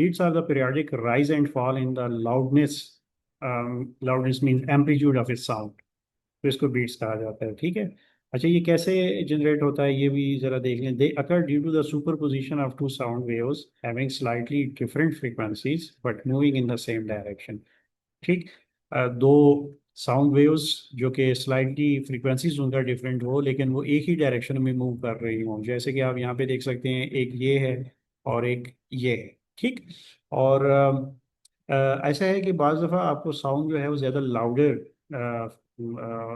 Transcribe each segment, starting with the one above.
Beats are the periodic rise and fall in the loudness. Loudness means amplitude of its sound. तो इसको beats कहा जाता है, ठीक है। अच्छा, ये कैसे जनरेट होता है ये भी जरा देख लें। They occur due to the superposition of two sound waves having slightly different frequencies but moving in the same direction. ठीक। दो साउंड वेव्स जो कि स्लाइटली फ्रीक्वेंसीज उनका डिफरेंट हो लेकिन वो एक ही डायरेक्शन में मूव कर रही हों, जैसे कि आप यहाँ पे देख सकते हैं, एक ये है और एक ये है। ठीक। और ऐसा है कि बाज़ दफ़ा आपको साउंड जो है वो ज़्यादा लाउडर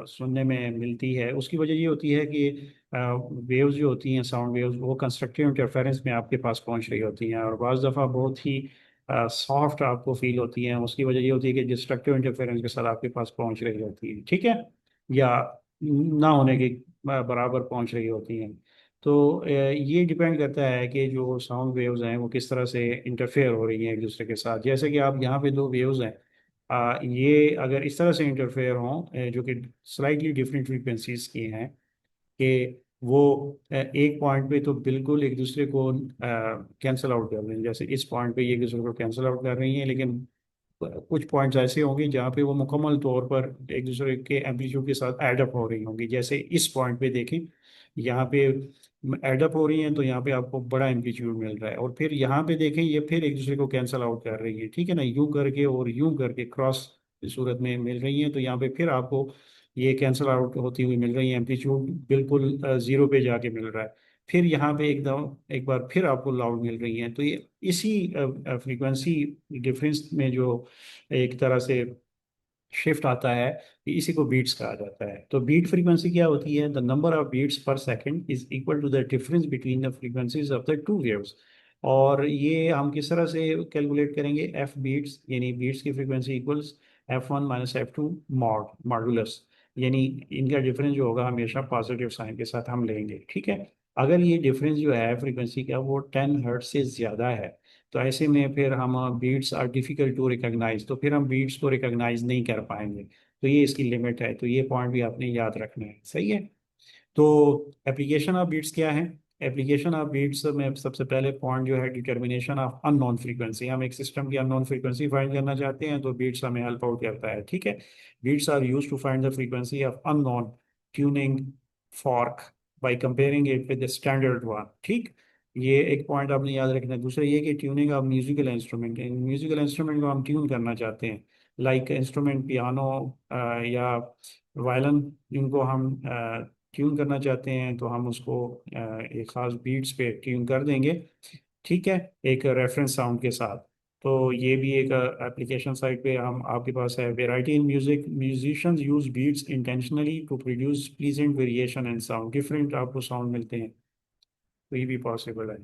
सुनने में मिलती है। उसकी वजह ये होती है कि वेव्स जो होती हैं, साउंड वेव्स, वो कंस्ट्रक्टिव इंटरफेरेंस में आपके पास पहुंच रही होती हैं और बाज़ दफ़ा बहुत ही सॉफ्ट आपको फील होती हैं। उसकी वजह ये होती है कि डिस्ट्रक्टिव इंटरफेरेंस के साथ आपके पास पहुंच रही होती है, ठीक है, या ना होने के बराबर पहुंच रही होती हैं। तो ये डिपेंड करता है कि जो साउंड वेव्स हैं वो किस तरह से इंटरफेयर हो रही हैं एक दूसरे के साथ। जैसे कि आप यहाँ पे दो वेव्स हैं, ये अगर इस तरह से इंटरफेयर हों, जो कि स्लाइटली डिफरेंट फ्रीक्वेंसीज की हैं, कि वो एक पॉइंट पे तो बिल्कुल एक दूसरे को कैंसिल आउट कर रही हैं। जैसे इस पॉइंट पे ये एक दूसरे को कैंसिल आउट कर रही हैं, लेकिन कुछ पॉइंट्स ऐसे होंगे जहाँ पे वो मुकम्मल तौर पर एक दूसरे के एम्पलीट्यूड के साथ एडअप हो रही होंगी। जैसे इस पॉइंट पे देखें, यहाँ पे एडअप हो रही हैं तो यहाँ पे आपको बड़ा एम्पलीट्यूड मिल रहा है, और फिर यहाँ पे देखें ये फिर एक दूसरे को कैंसिल आउट कर रही है, ठीक है ना, यूं करके और यूं करके क्रॉस सूरत में मिल रही हैं। तो यहाँ पे फिर आपको ये कैंसिल आउट होती हुई मिल रही है, एम्पलीट्यूड बिल्कुल जीरो पे जाके मिल रहा है। फिर यहाँ पे एकदम एक बार फिर आपको लाउड मिल रही हैं। तो ये इसी फ्रीक्वेंसी डिफरेंस में जो एक तरह से शिफ्ट आता है, इसी को बीट्स कहा जाता है। तो बीट फ्रीक्वेंसी क्या होती है? The number of beats per second is equal to the difference between the frequencies of the two waves. और ये हम किस तरह से कैलकुलेट करेंगे? एफ बीट्स यानी बीट्स की frequency equals F1 minus F2 modulus, यानी इनका डिफरेंस जो होगा हमेशा पॉजिटिव साइन के साथ हम लेंगे, ठीक है। अगर ये डिफरेंस जो है फ्रीक्वेंसी का वो 10 हर्ट्ज से ज़्यादा है, तो ऐसे में फिर हम beats are difficult to recognise, तो फिर हम बीट्स को रिकॉग्नाइज नहीं कर पाएंगे। तो ये इसकी लिमिट है, तो ये पॉइंट भी आपने याद रखना है, सही है। तो एप्लीकेशन ऑफ बीट्स क्या है? एप्लीकेशन ऑफ बीट्स में सबसे पहले पॉइंट जो है डिटर्मिनेशन ऑफ अननोन फ्रीक्वेंसी। हम एक सिस्टम की अननोन फ्रीक्वेंसी फाइंड करना चाहते हैं तो बीट्स हमें हेल्प आउट करता है, ठीक है। Beats are use to find the frequency of unknown tuning fork by comparing it with the standard one, ठीक। ये एक पॉइंट आपने याद रखना है। दूसरा ये कि tuning of musical instrument, musical instrument को हम ट्यून करना चाहते हैं, लाइक इंस्ट्रूमेंट पियानो या वायलिन, जिनको हम ट्यून करना चाहते हैं तो हम उसको एक खास बीट्स पे ट्यून कर देंगे, ठीक है, एक रेफरेंस साउंड के साथ। तो ये भी एक एप्लीकेशन साइट पे हम आपके पास है। Variety in music, musicians use beats intentionally to produce pleasant variation and sound, different आपको साउंड मिलते हैं, तो ये भी पॉसिबल है।